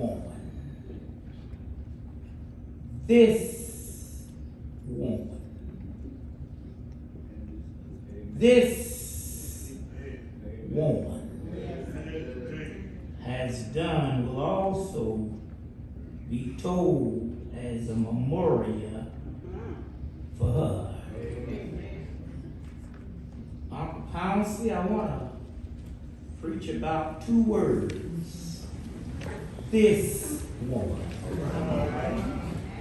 woman. This woman. This woman has done will also be told as a memorial for her. Uncle Pouncey, I want to preach about 2 words. This woman.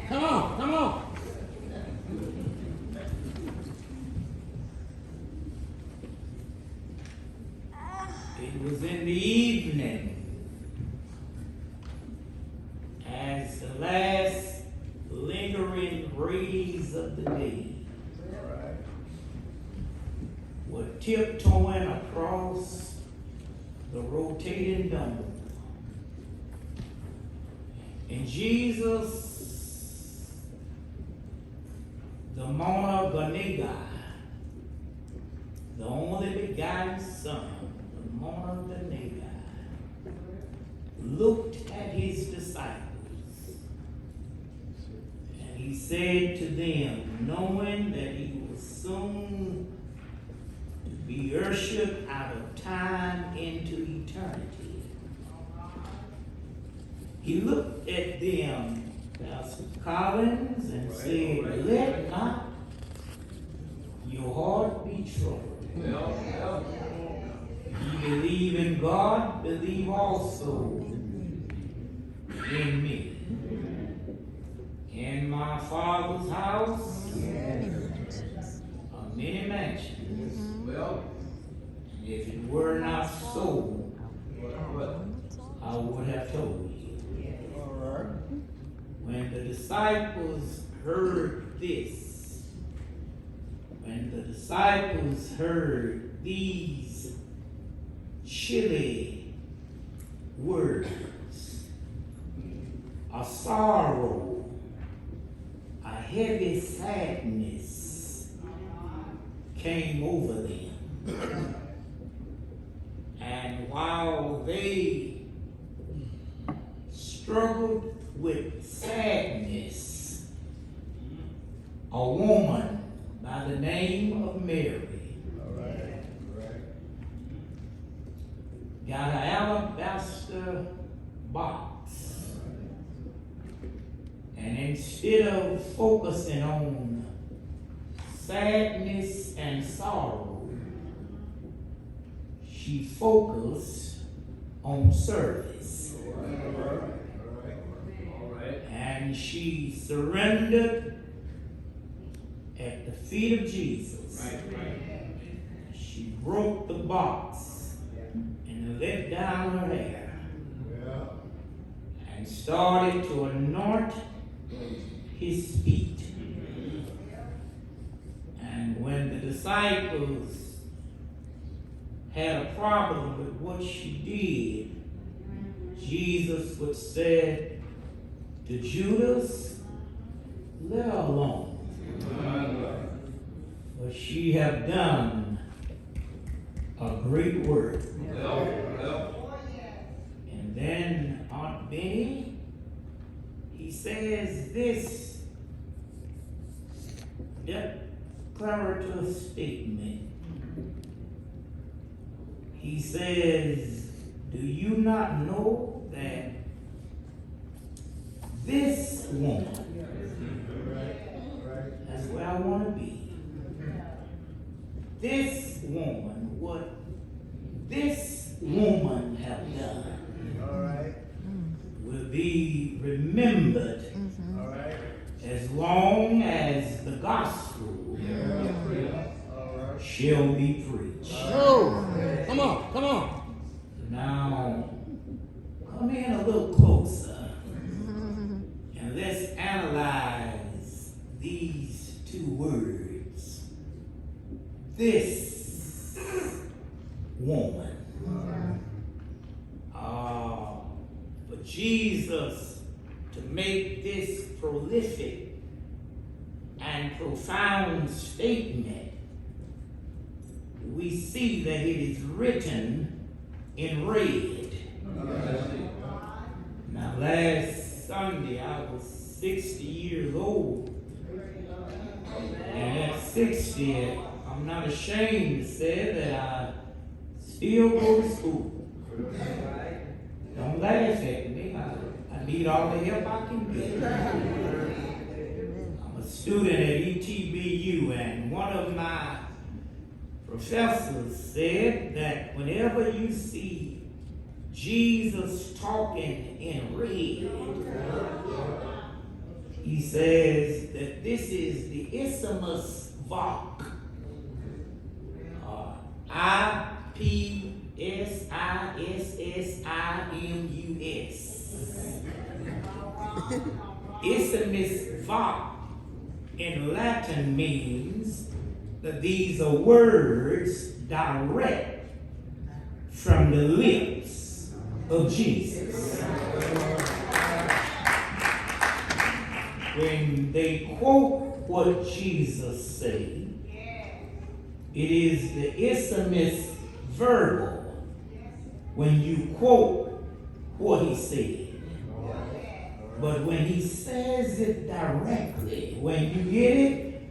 Come on, come on. It was in the evening, as the last lingering rays of the day were tiptoeing across the rotating dome. And Jesus, the monogenes, the only begotten Son, the monogenes, looked at his disciples, and he said to them, knowing that he was soon to be ushered out of time into eternity, he looked at them, Pastor Collins, and said, let not your heart be troubled. You believe in God, believe also in me. In my Father's house are many mansions. If it were not so, I would have told you. When the disciples heard this, when the disciples heard these chilly words, a sorrow, a heavy sadness came over them. And while they struggled with sadness, a woman by the name of Mary got an alabaster box, and instead of focusing on sadness and sorrow, she focused on service. And she surrendered at the feet of Jesus. She broke the box and let down her hair and started to anoint his feet. And when the disciples had a problem with what she did, Jesus would say to Judas, let her alone. For she have done a great work. And then Aunt Benny, he says this declarative statement. He says, do you not know that this woman, that's where I want to be, this woman, what this woman have done will be remembered as long as the gospel shall be preached. Oh, come on, come on. Now, come in a little closer and let's analyze these 2 words. This woman. For Jesus to make this prolific and profound statement, we see that it is written in red. Now Last Sunday I was 60 years old. And at 60, I'm not ashamed to say that I still go to school. Don't laugh at me. I need all the help I can get. I'm a student at ETBU, and one of my professors said that whenever you see Jesus talking in red, he says that this is the Isthmus Vok. IPSISSIMUS. Isthmus Vok in Latin means that these are words direct from the lips of Jesus. When they quote what Jesus said, it is the Isthmus verbal when you quote what he said. But when he says it directly, when you get it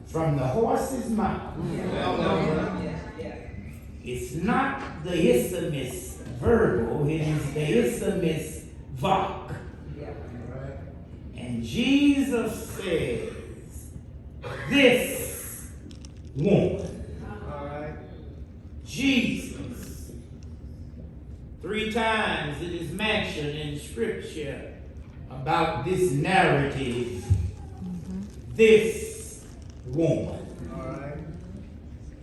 from the horse's mouth, it's not the Isthmus verbal, it is the Isthmus Vok. And Jesus says, this woman, Jesus, 3 times it is mentioned in Scripture about this narrative, this woman.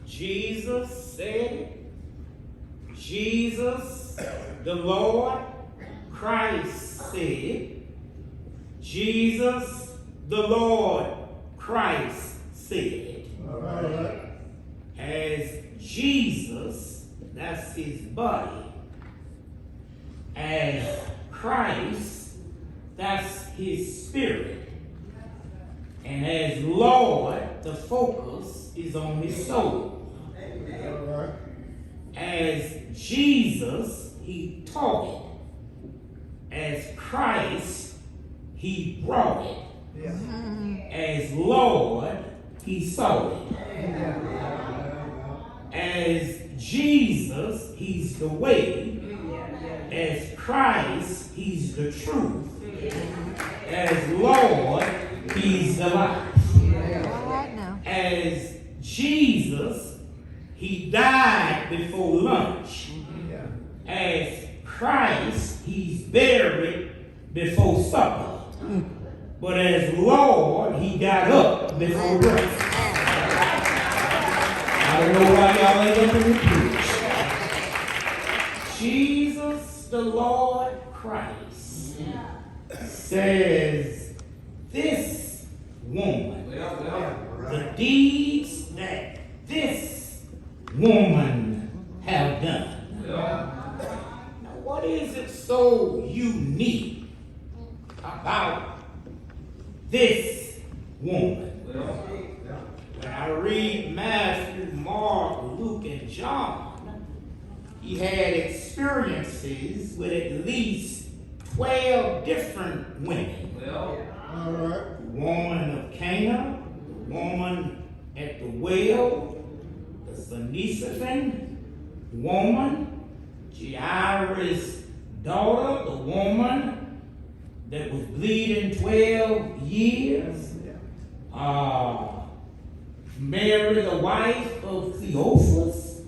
Jesus said it. Jesus, the Lord, Christ said it. Jesus, the Lord, Christ said it. As Jesus, that's his body. As Christ, that's his spirit. And as Lord, the focus is on his soul. As Jesus, he taught it. As Christ, he brought it. As Lord, he saw it. As Jesus, he's the way. As Christ, he's the truth. As Lord, he's the life. As Jesus, he died before lunch. As Christ, he's buried before supper. But as Lord, he got up before rest. I don't know why y'all ain't up in the preach. Jesus, the Lord Christ, says, this woman, the deeds that this woman have done. Now, what is it so unique about this woman? When I read Matthew, Mark, Luke, and John, he had experiences with at least 12 different women. The woman of Cana, the woman at the well, the Phoenician woman, Jairus' daughter, the woman that was bleeding 12 years, Mary, the wife of Theophilus.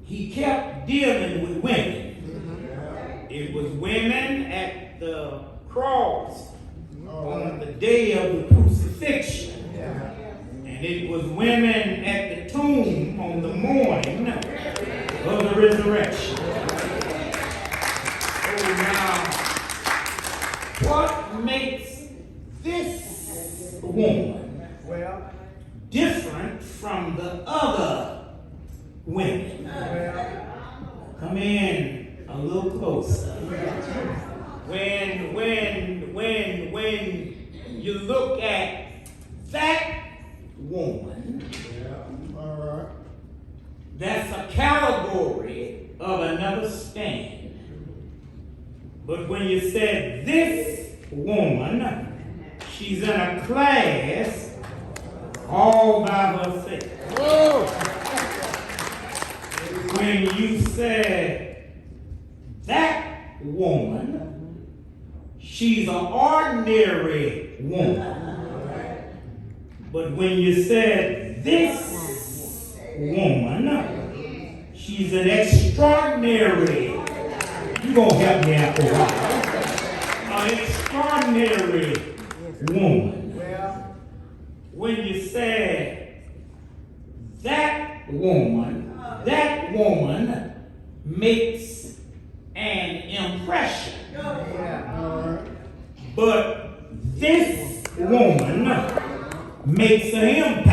He kept dealing with women. It was women at the cross on the day of the crucifixion. And it was women at the tomb on the morning of the resurrection. So now, what makes this woman different from the other women? Come in a little closer. When you look at that woman, that's a category of another stand. But when you said this woman, she's in a class all by herself. Whoa. When you said that woman, she's an ordinary woman. But when you said this woman, she's an extraordinary. You gonna help me out a while. An extraordinary woman. When you said that woman makes an impression. But this woman makes an impact.